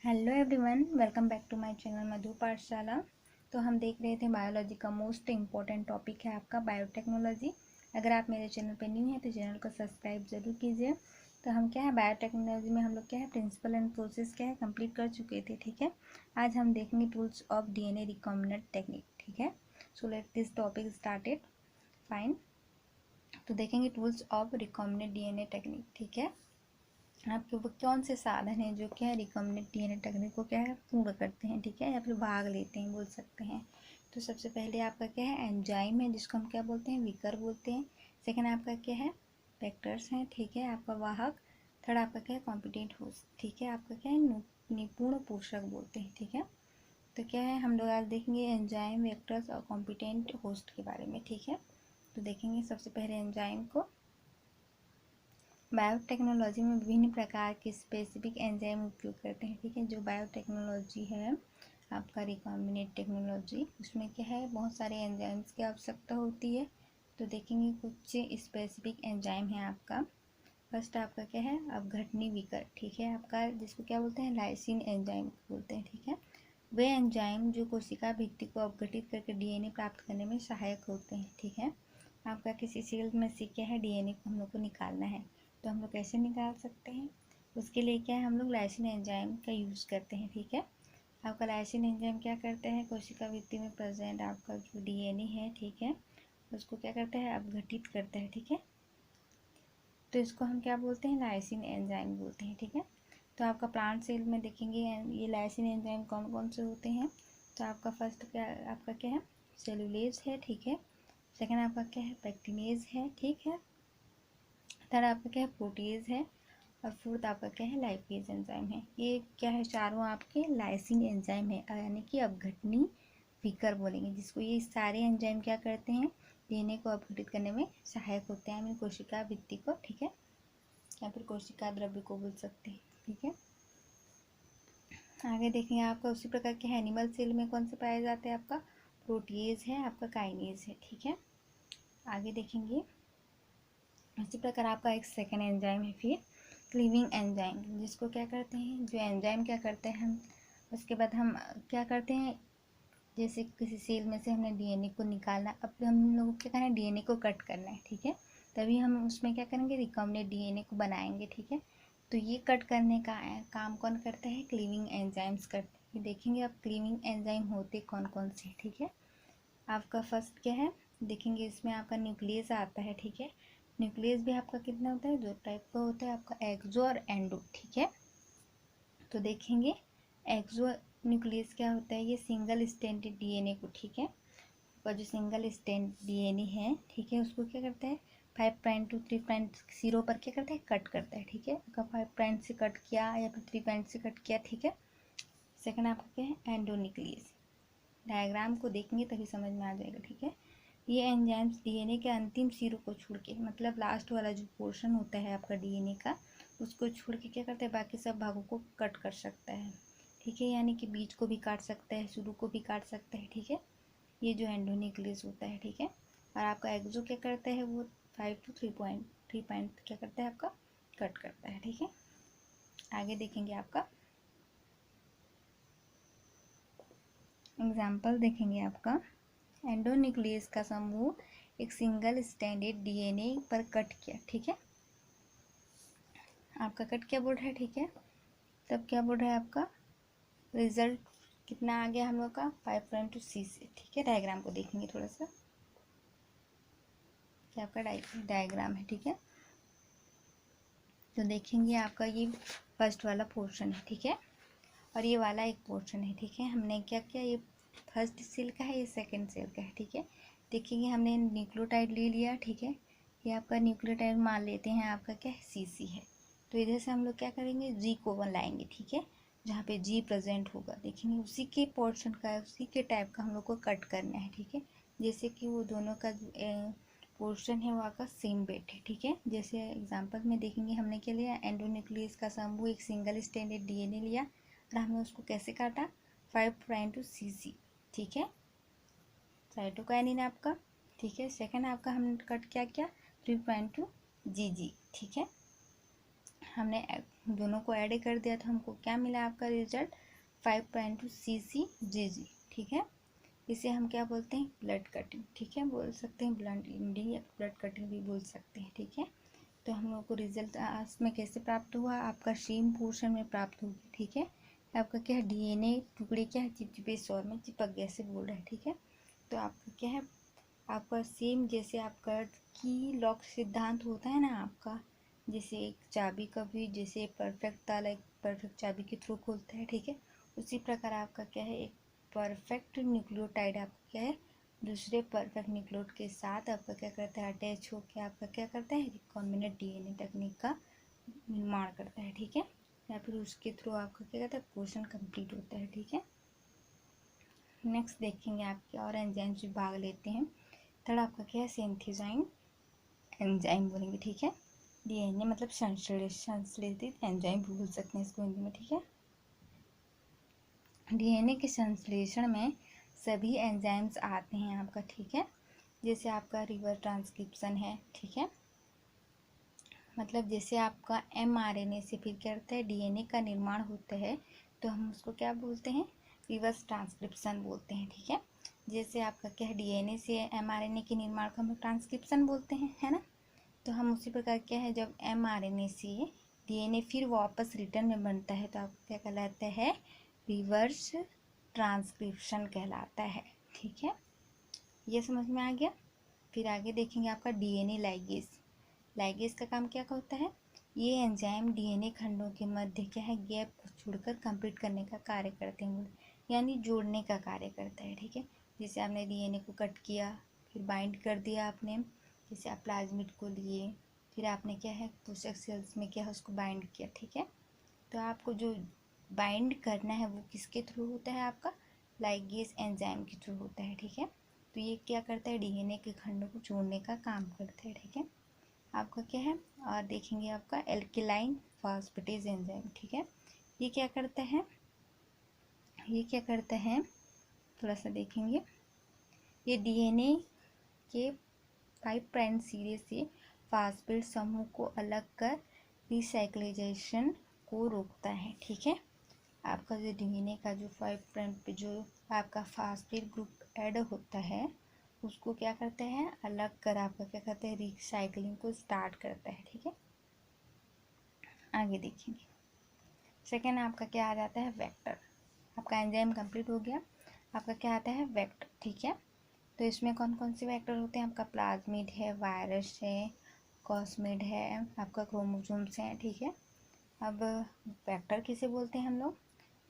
Hello everyone, welcome back to my channel Madhu Pathshala. तो हम देख रहे थे बायोलॉजी का मोस्ट इम्पॉर्टेंट टॉपिक है आपका बायोटेक्नोलॉजी। अगर आप मेरे चैनल पे न्यू हैं तो चैनल को सब्सक्राइब जरूर कीजिए। तो हम क्या है बायोटेक्नोलॉजी में हम लोग क्या है प्रिंसिपल एंड प्रोसेस क्या है कंप्लीट कर चुके थे। ठीक है, आज हम देखेंगे tools of DNA recombinant technique. ठीक है, so let this topic started. Fine, तो देखेंगे tools of recombinant DNA technique. ठीक है, आपके वो कौन से साधन हैं जो क्या है रिकॉम्बिनेंट DNA टेक्निक को क्या है पूर्ण करते हैं। ठीक है, या फिर भाग लेते हैं बोल सकते हैं। तो सबसे पहले आपका क्या है एंजाइम है, जिसको हम क्या बोलते हैं विकर बोलते हैं। सेकंड आपका क्या है वेक्टर्स हैं। ठीक है, आपका वाहक। थर्ड आपका क्या है कॉम्पिटेंट होस्ट। ठीक है, आपका क्या है निपुण पोषक बोलते हैं। ठीक है, तो क्या है हम लोग आज देखेंगे एंजाइम, वेक्टर्स और कॉम्पिटेंट होस्ट के बारे में। ठीक है, तो देखेंगे सबसे पहले एंजाइम को। बायोटेक्नोलॉजी में विभिन्न प्रकार के स्पेसिफिक एंजाइम उपयोग करते हैं। ठीक है, जो बायोटेक्नोलॉजी है आपका रिकॉम्बिनेंट टेक्नोलॉजी, उसमें क्या है बहुत सारे एंजाइम्स की आवश्यकता होती है। तो देखेंगे कुछ स्पेसिफिक एंजाइम है आपका। फर्स्ट आपका क्या है अपघटनी विकर। ठीक है, आपका जिसको क्या बोलते हैं लाइसिन एंजाइम बोलते हैं। ठीक है, वे एंजाइम जो कोशिका भित्ति को अपघटित करके DNA प्राप्त करने में सहायक होते हैं। ठीक है, आपका किसी सेल में से क्या है DNA को हम लोग को निकालना है, तो हम लोग कैसे निकाल सकते हैं, उसके लिए क्या है हम लोग लाइसिन एंजाइम का यूज़ करते हैं। ठीक है, आपका लाइसिन एंजाइम क्या करते हैं कोशिका भित्ति में प्रेजेंट आपका जो DNA है, ठीक है, उसको क्या करता है अपघटित करता है। ठीक है, तो इसको हम क्या बोलते हैं लाइसिन एंजाइम बोलते हैं। ठीक है, तो आपका प्लांट सेल में देखेंगे ये लाइसिन एंजाइम कौन कौन से होते हैं। तो आपका फर्स्ट क्या आपका क्या है सेलुलेज है। ठीक है, सेकंड आपका क्या है पेक्टिनेज है। ठीक है, थर्ड आपका क्या है प्रोटीज है, और फोर्थ आपका क्या है लाइपेज एंजाइम है। ये क्या है चारों आपके लाइसिन एंजाइम है, यानी कि अपघटनी विकर बोलेंगे जिसको। ये सारे एंजाइम क्या करते हैं DNA को अपघटित करने में सहायक होते हैं, कोशिका भित्ति को। ठीक है, या फिर कोशिका द्रव्य को बोल सकते हैं। ठीक है, आगे देखेंगे आपका उसी प्रकार के एनिमल सेल में कौन से पाए जाते हैं आपका प्रोटीज है, आपका काइनेज है। ठीक है, आगे देखेंगे इसी प्रकार आपका एक सेकेंड एंजाइम है फिर क्लीविंग एंजाइम, जिसको क्या करते हैं जो एंजाइम क्या करते हैं हम उसके बाद हम क्या करते हैं जैसे किसी सेल में से हमने DNA को निकालना, अब हम लोगों को क्या करना है DNA को कट करना है। ठीक है, तभी हम उसमें क्या करेंगे रिकॉम्बिनेंट DNA को बनाएंगे। ठीक है, तो ये कट करने का काम कौन करता है क्लीविंग एंजाइम्स करते हैं। देखेंगे अब क्लीविंग एंजाइम होते कौन कौन से। ठीक है, आपका फर्स्ट क्या है देखेंगे इसमें आपका न्यूक्लियस आता है। ठीक है, न्यूक्लियस भी आपका कितना होता है दो टाइप का होता है आपका एक्सो और एंडो। ठीक है, तो देखेंगे एक्सो न्यूक्लियस क्या होता है ये सिंगल स्ट्रैंडेड DNA को। ठीक है, और जो सिंगल स्ट्रैंड DNA है ठीक है उसको क्या करता है 5 to 3 पर क्या करता है कट करता है। ठीक है, अगर 5 से कट किया या फिर 3 से कट किया। ठीक है, सेकंड आपका क्या है एंडोन्यूक्लियस। डायग्राम को देखेंगे तभी समझ में आ जाएगा। ठीक है, ये एंजाइम्स DNA के अंतिम सिरों को छोड़ के मतलब लास्ट वाला जो पोर्शन होता है आपका DNA का उसको छोड़ के क्या करता है बाकी सब भागों को कट कर सकता है। ठीक है, यानी कि बीच को भी काट सकता है शुरू को भी काट सकता है। ठीक है, ये जो एंडोन्यूक्लियस होता है। ठीक है, और आपका एक्सो क्या करता है वो 5 to 3 क्या करता है आपका कट करता है। ठीक है, आगे देखेंगे आपका एग्जाम्पल देखेंगे आपका एंडोन्यूक्लियस का समूह एक सिंगल स्ट्रैंडेड DNA पर कट किया। ठीक है, आपका कट क्या बोल रहा है। ठीक है, तब क्या बोल रहा है आपका रिजल्ट कितना आ गया हम लोग का 5 to 6 से। ठीक है, डायग्राम को देखेंगे थोड़ा सा क्या आपका डायग्राम है। ठीक है, तो देखेंगे आपका ये फर्स्ट वाला पोर्शन है। ठीक है, और ये वाला एक पोर्शन है। ठीक है, हमने क्या किया ये फर्स्ट सेल का है ये सेकंड सेल का है। ठीक है, देखेंगे हमने न्यूक्लियोटाइड ले लिया। ठीक है, ये आपका न्यूक्लियोटाइड मान लेते हैं आपका क्या है CC है, तो इधर से हम लोग क्या करेंगे G को लाएंगे। ठीक है, जहाँ पे G प्रेजेंट होगा देखेंगे उसी के पोर्शन का उसी के टाइप का हम लोग को कट करना है। ठीक है, जैसे कि वो दोनों का पोर्शन है वो आपका सेम वेट है। ठीक है, जैसे एग्जांपल में देखेंगे हमने क्या लिया एंडोन्यूक्लियस का समूह एक सिंगल स्ट्रैंडेड DNA लिया और हमने उसको कैसे काटा 5' to CC। ठीक है, साइटोकाइनिन आपका। ठीक है, सेकंड आपका हमने कट क्या किया 3' to GG। ठीक है, हमने दोनों को ऐड कर दिया तो हमको क्या मिला आपका रिजल्ट 5.2 CCGG, ठीक है। इसे हम क्या बोलते हैं, ब्लड कटिंग, ठीक है, बोल सकते हैं ब्लड इंडिंग या ब्लड कटिंग भी बोल सकते हैं, ठीक है। तो हम लोग को रिजल्ट में कैसे प्राप्त हुआ, आपका सेम पोर्शन में प्राप्त होगी, ठीक है। आपका क्या है, DNA टुकड़े क्या है, चिपचिपे सौर में चिपक गया से बोल रहे हैं, ठीक है। तो आपका क्या है, आपका सेम जैसे आपका की लॉक सिद्धांत होता है ना आपका, जैसे एक चाबी का भी जैसे परफेक्ट ताला एक परफेक्ट चाबी के थ्रू खुलता है, ठीक है। उसी प्रकार आपका क्या है, एक परफेक्ट न्यूक्लियोटाइड आपका क्या है, दूसरे परफेक्ट न्यूक्लियोटाइड के साथ आपका क्या करता है, अटैच होकर आपका क्या करता है, रिकॉम्बिनेंट DNA टेक्निक का निर्माण करता है, ठीक है। या फिर उसके थ्रू आपका क्या कहता है, पोर्शन कंप्लीट होता है, ठीक है। नेक्स्ट देखेंगे आपके और एंजाइम्स भाग लेते हैं। थर्ड आपका क्या है, सिंथेसाइज एंजाइम बोलेंगे, ठीक है। DNA मतलब संश्लेषित एंजाइम बोल सकते हैं इसको हिंदी में, ठीक है। DNA के संश्लेषण में सभी एंजाइम्स आते हैं आपका, ठीक है। जैसे आपका रिवर्स ट्रांसक्रिप्शन है, ठीक है, मतलब जैसे आपका mRNA से फिर क्या होता है, DNA का निर्माण होता है, तो हम उसको क्या बोलते हैं, रिवर्स ट्रांसक्रिप्शन बोलते हैं, ठीक है। जैसे आपका क्या है, DNA से mRNA के निर्माण को हम ट्रांसक्रिप्शन बोलते हैं, है ना। तो हम उसी प्रकार क्या है, जब mRNA से DNA फिर वापस रिटर्न में बनता है तो आपको क्या कहलाता है, रिवर्स ट्रांसक्रिप्शन कहलाता है, ठीक है। ये समझ में आ गया। फिर आगे देखेंगे आपका DNA लाइगेज। लाइगेज का काम क्या होता है, ये एंजाइम DNA खंडों के मध्य क्या है, गैप को छोड़कर कंप्लीट करने का कार्य करते हैं, यानी जोड़ने का कार्य करता है, ठीक है। जैसे आपने DNA को कट किया, फिर बाइंड कर दिया आपने, जैसे आप प्लाज्मिड को लिए, फिर आपने क्या है, पोषक सेल्स में क्या है, उसको बाइंड किया, ठीक है। तो आपको जो बाइंड करना है वो किसके थ्रू होता है, आपका लाइगेज एंजाइम के थ्रू होता है, ठीक है। तो ये क्या करता है, DNA के खंडों को जोड़ने का काम करता है, ठीक है। आपका क्या है, और देखेंगे आपका एल्केलाइन फॉस्फेटेज एंजाइम, ठीक है। ये क्या करता है, ये क्या करता है, थोड़ा सा देखेंगे। ये DNA के 5 प्राइम सिरे से फास्फेट समूह को अलग कर रिसाइक्लेशन को रोकता है, ठीक है। आपका जो DNA का जो 5 प्राइम पे जो आपका फास्फेट ग्रुप ऐड होता है, उसको क्या करते हैं, अलग कर आपका क्या करते हैं, रिसाइकलिंग को स्टार्ट करता है, ठीक है। आगे देखेंगे। सेकेंड आपका क्या आ जाता है, वेक्टर। आपका एंजाइम कंप्लीट हो गया, आपका क्या आता है, वेक्टर, ठीक है। तो इसमें कौन कौन से वेक्टर होते हैं, आपका प्लाज्मिड है, वायरस है, कॉस्मिड है, आपका क्रोमोसोम्स हैं, ठीक है। अब वेक्टर किसे बोलते हैं हम लोग,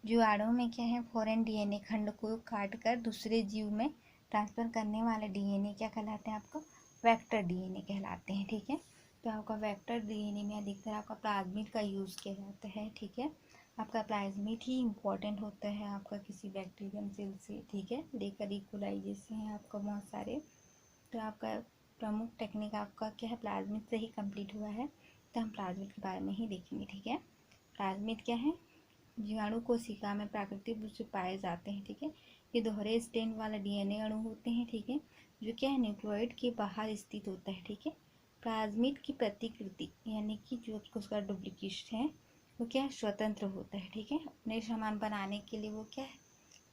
जीवाणु में क्या है, फॉरेन DNA खंड को काट कर दूसरे जीव में ट्रांसफर करने वाले DNA क्या कहलाते हैं, आपको वेक्टर DNA कहलाते हैं, ठीक है। तो आपका वेक्टर DNA में अधिकतर आपका प्लाज्मिड का यूज़ किया जाता है, ठीक है। आपका प्लाज्मिड ही इम्पोर्टेंट होता है आपका किसी बैक्टीरियम सेल से, ठीक है, लेकर इकोलाई जैसे हैं आपका बहुत सारे। तो आपका प्रमुख टेक्निक आपका क्या है, प्लाज्मिड से ही कंप्लीट हुआ है, तो हम प्लाज्मिड के बारे में ही देखेंगे, ठीक है। प्लाज्मिड क्या है, जीवाणु कोशिका में प्राकृतिक रूप से पाए जाते हैं, ठीक है। ये दोहरे स्ट्रैंड वाला DNA अणु होते हैं, ठीक है, जो क्या है, न्यूक्लियोइड के बाहर स्थित होता है, ठीक है। प्लाज्मिड की प्रतिकृति यानी कि जो उसका डुप्लीकेशन है वो क्या है, स्वतंत्र होता है, ठीक है। अपने सामान बनाने के लिए वो क्या है,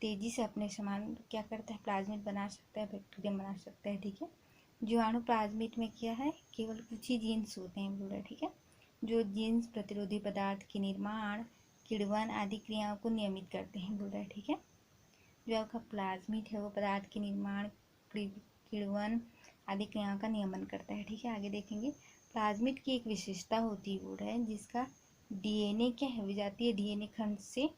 तेजी से अपने सामान क्या करता है, प्लाज्मिड बना सकता है, बैक्टीरियम बना सकता है, ठीक है। जीवाणु प्लाज्मिड में क्या है, केवल कुछ ही जीन्स होते हैं बोला, ठीक है, जो जीन्स प्रतिरोधी पदार्थ के निर्माण, किण्वन आदि क्रियाओं को नियमित करते हैं बोल रहा है, ठीक है। जो आपका प्लाज्मिड है वो पदार्थ के निर्माण, किण्वन आदि क्रियाओं का नियमन करता है, ठीक है। आगे देखेंगे। प्लाज्मिड की एक विशेषता होती है बोल रहा है, जिसका DNA क्या है, विजातीय DNA खंड से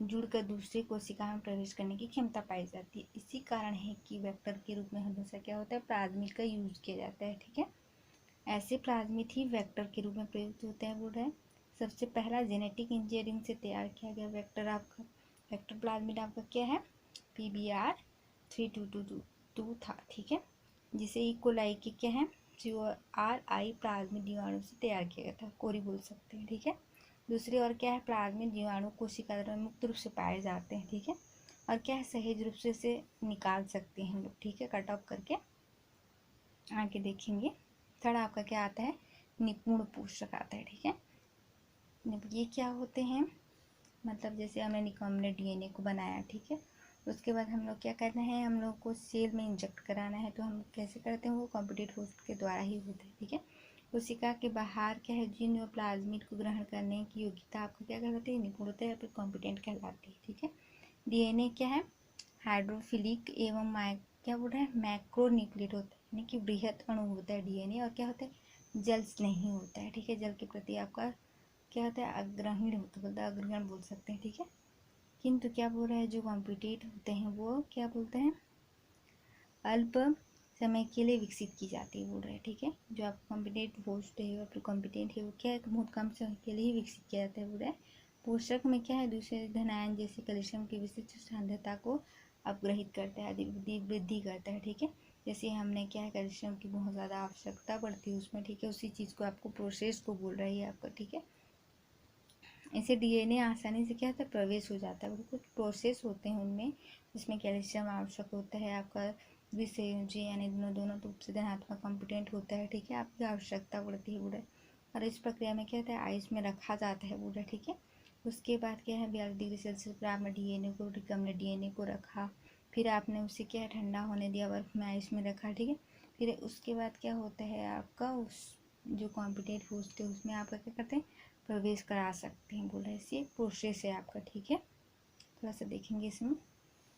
जुड़कर दूसरी कोशिका में प्रवेश करने की क्षमता पाई जाती है। इसी कारण है कि वेक्टर के रूप में हमेशा क्या होता है, प्लाज्मिड का यूज किया जाता है, ठीक है। ऐसे प्लाज्मिड ही वेक्टर के रूप में प्रयुक्त होते हैं बोल रहे हैं। सबसे पहला जेनेटिक इंजीनियरिंग से तैयार किया गया वेक्टर आपका वेक्टर प्लाज्मिड आपका क्या है, PBR 3222 था, ठीक है, जिसे इकोलाई के क्या है, CORI प्लाज्मिड जीवाणु से तैयार किया गया था, कोरी बोल सकते हैं, ठीक है। दूसरी और क्या है, प्लाज्मिड जीवाणु कोशिका में मुक्त रूप से पाए जाते हैं, ठीक है, और क्या है, सहज रूप से इसे निकाल सकते हैं हम लोग, ठीक है, कट ऑफ करके। आगे देखेंगे। थर्ड आपका क्या आता है, निपुण पोषक आता है, ठीक है। ये क्या होते हैं, मतलब जैसे हमने रिकॉम्बिनेंट डीएनए को बनाया, ठीक है, उसके बाद हम लोग क्या करना है, हम लोग को सेल में इंजेक्ट कराना है। तो हम कैसे करते हैं, वो कॉम्पिटेट होस्ट के द्वारा ही होता है, ठीक है। कोशिका के बाहर क्या है, जिन प्लाज्मिड को ग्रहण करने की योग्यता आपको क्या कहलाती है, निपुणता या फिर कॉम्पिटेंट कहलाती है, ठीक है। डीएनए क्या है, हाइड्रोफिलिक एवं क्या बोल रहे हैं, मैक्रोन्यूक्लिएट होता है, यानी कि बृहत अणु होता है डीएनए, और क्या होता है, जल नहीं होता है, ठीक है। जल के प्रति आपका क्या होता है, अग्रहण होता है, अग्रहण बोल सकते हैं, ठीक है। किंतु क्या बोल रहा है, जो कॉम्पिटेट होते हैं वो क्या बोलते हैं, अल्प समय के लिए विकसित की जाती है, बोल रहे हैं, ठीक है। जो आप कॉम्पिटेट होस्ट है या फिर कॉम्पिटेंट है, वो क्या है, बहुत कम समय के लिए ही विकसित किया जाता है, बोल रहे हैं। पोषक में क्या है, दूसरे धनायन जैसे कैल्शियम की विशिष्ट सांद्रता को अपग्रहित करता है, वृद्धि करता है, ठीक है। जैसे हमने क्या है, कैल्शियम की बहुत ज़्यादा आवश्यकता पड़ती है उसमें, ठीक है, उसी चीज़ को आपको प्रोसेस को बोल रही है आपका, ठीक है। इसे डीएनए आसानी से क्या होता है, प्रवेश हो जाता है। कुछ प्रोसेस होते हैं उनमें, जिसमें कैल्शियम आवश्यक होता है, आपका द्विसंयोजी यानी दोनों रूप से धनात्मक कॉम्पिटेंट होता है, ठीक है, आपकी आवश्यकता पड़ती है, पूरा। और इस प्रक्रिया में क्या होता है, आइस में रखा जाता है, पूरा, ठीक है। उसके बाद क्या है, 42 डिग्री सेल्सियस पर आपने डीएनए को, रिकम्बिनेंट डीएनए को रखा, फिर आपने उसे क्या है, ठंडा होने दिया, बर्फ में, आइस में रखा, ठीक है। फिर उसके बाद क्या होता है, आपका उस जो कॉम्पिटेंट होस्ट है उसमें आपका क्या करते हैं, प्रवेश करा सकते हैं, बोल रहे हैं। इसी प्रोसेस है आपका, ठीक है। थोड़ा सा देखेंगे इसमें,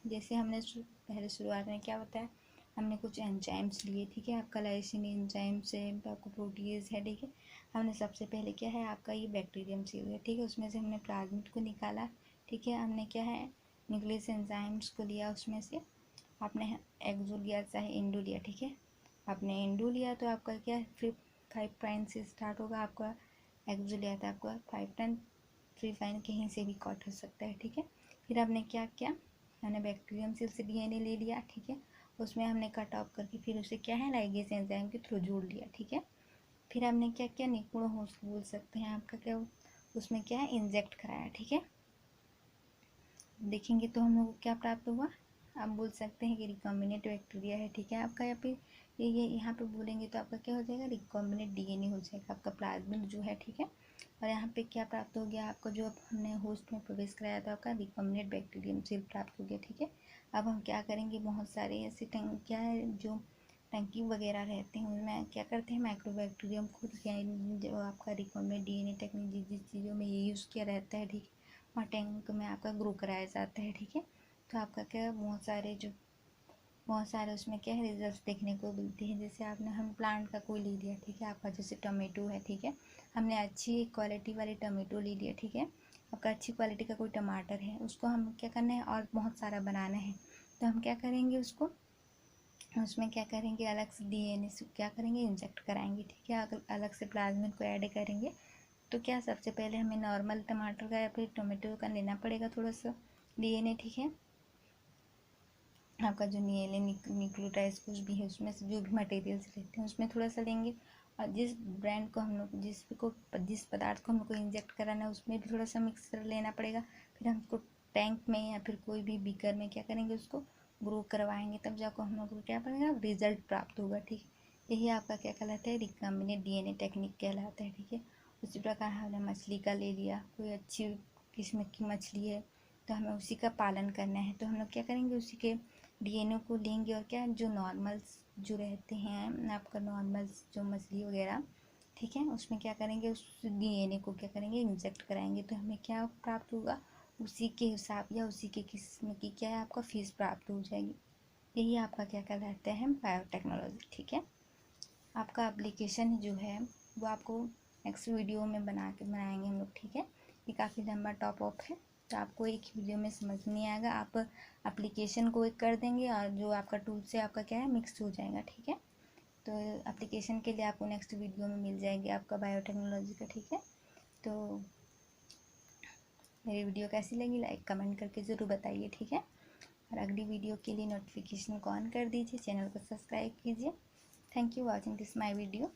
जैसे हमने पहले शुरुआत में क्या बताया, हमने कुछ एंजाइम्स लिए, ठीक है, आपका लाइसिन एंजाइम्स है, आपको प्रोटीज है, ठीक है। हमने सबसे पहले क्या है, आपका ये बैक्टीरियम सील है, ठीक है, उसमें से हमने प्लाज्मिड को निकाला, ठीक है। हमने क्या है, न्यूक्लियस एंजाइम्स को लिया, उसमें से आपने एक्सो लिया चाहे इंडो लिया, ठीक है। आपने इंडो लिया तो आपका क्या है, फिर 5 प्राइम से स्टार्ट होगा, आपका एक्सो लिया था, आपका 5' 3' कहीं से भी कट हो सकता है, ठीक है। फिर हमने क्या किया, हमने बैक्टीरियम सेल से डीएनए ले लिया, ठीक है, उसमें हमने कट ऑफ करके फिर उसे क्या है, लाइगेज एंजाइम के थ्रू जोड़ लिया, ठीक है। फिर हमने क्या किया, निपुण होस्ट बोल सकते हैं आपका, क्या उसमें क्या है, इंजेक्ट कराया, ठीक है। देखेंगे तो हम लोग को क्या प्राप्त हुआ, आप बोल सकते हैं कि रिकॉम्बिनेंट बैक्टीरिया है, ठीक है। आपका यहाँ पे ये यहाँ पे बोलेंगे तो आपका क्या हो जाएगा, रिकॉम्बिनेंट डीएनए हो जाएगा, आपका प्लाज्मिड जो है, ठीक है। और यहाँ पे क्या प्राप्त हो गया, आपको जो हमने होस्ट में प्रवेश कराया था, आपका रिकॉम्बिनेंट बैक्टीरियम सेल प्राप्त हो गया, ठीक है। अब हम क्या करेंगे, बहुत सारे ऐसे क्या है, जो टंकी वगैरह रहते हैं उनमें क्या करते हैं, माइक्रोबैक्टीरियम को, जो आपका रिकॉम्बिनेंट डीएनए टेक्निक जिस चीज़ों में ये यूज़ किया रहता है, ठीक है, और टैंक में आपका ग्रो कराया जाता है, ठीक है। तो आपका क्या, बहुत सारे उसमें क्या है, रिजल्ट देखने को मिलते हैं। जैसे आपने, हम प्लांट का कोई ले लिया, ठीक है, आपका जैसे टमाटो है, ठीक है, हमने अच्छी क्वालिटी वाली टमाटो ले लिया, ठीक है। आपका अच्छी क्वालिटी का कोई टमाटर है, उसको हम क्या करना है, और बहुत सारा बनाना है, तो हम क्या करेंगे, उसमें क्या करेंगे, अलग से डीएनए से क्या करेंगे, इंजेक्ट कराएंगे, ठीक है। अलग से प्लाज्मिड को ऐड करेंगे, तो क्या, सबसे पहले हमें नॉर्मल टमाटर का या फिर टोमेटो का लेना पड़ेगा थोड़ा सा डीएनए, ठीक है। आपका जो न्यूक्लियोटाइड्स कुछ भी है, उसमें से जो भी मटेरियल्स लेते हैं उसमें थोड़ा सा लेंगे, और जिस ब्रांड को हम लोग, जिस पदार्थ को हम लोग को इंजेक्ट कराना है उसमें भी थोड़ा सा मिक्स कर लेना पड़ेगा। फिर हम उसको टैंक में या फिर कोई भी बीकर में क्या करेंगे, उसको ग्रो करवाएंगे, तब जाकर हम लोग को क्या पड़ेगा, रिजल्ट प्राप्त होगा, ठीक। यही आपका क्या कहलाता है, रिकॉम्बिनेंट डीएनए टेक्निक कहलाता है, ठीक है। उसी प्रकार हमने मछली का ले लिया, कोई अच्छी किस्म की मछली है तो हमें उसी का पालन करना है, तो हम लोग क्या करेंगे, उसी के डीएनए को लेंगे, और क्या, जो नॉर्मल्स जो रहते हैं आपका, नॉर्मल्स जो मछली वगैरह, ठीक है, उसमें क्या करेंगे, उस डीएनए को क्या करेंगे, इंजेक्ट कराएंगे, तो हमें क्या प्राप्त होगा, उसी के हिसाब या उसी के किस्म की क्या है, आपका फीस प्राप्त हो जाएगी। यही आपका क्या कहलाता है, बायोटेक्नोलॉजी, ठीक है। आपका एप्लीकेशन जो है वो आपको नेक्स्ट वीडियो में बनाएंगे हम लोग, ठीक है। ये काफ़ी लंबा टॉप अप है, तो आपको एक ही वीडियो में समझ नहीं आएगा, आप एप्लीकेशन को एक कर देंगे और जो आपका टूल से आपका क्या है, मिक्स हो जाएगा, ठीक है। तो एप्लीकेशन के लिए आपको नेक्स्ट वीडियो में मिल जाएगी आपका बायोटेक्नोलॉजी का, ठीक है। तो मेरी वीडियो कैसी लगी, लाइक कमेंट करके ज़रूर बताइए, ठीक है। और अगली वीडियो के लिए नोटिफिकेशन को ऑन कर दीजिए, चैनल को सब्सक्राइब कीजिए। Thank you watching this my video.